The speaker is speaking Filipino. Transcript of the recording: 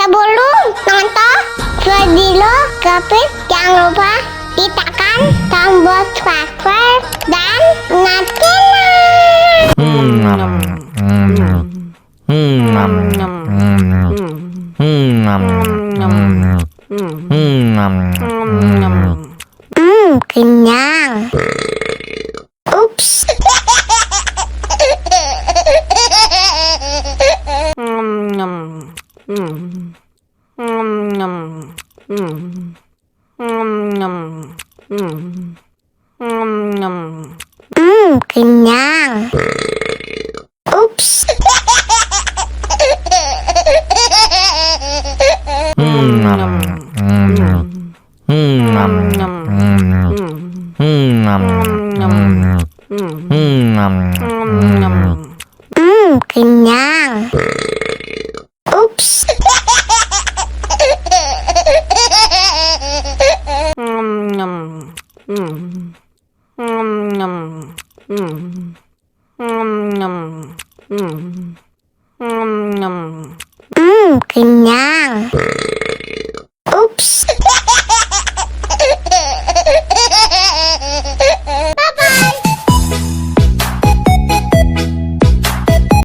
Sebelum nonton video Kepit, jangan lupa ditekan tombol subscribe dan kenyang. Ups. Kenyang. Ups. Kenyang. Ups. Kenyang.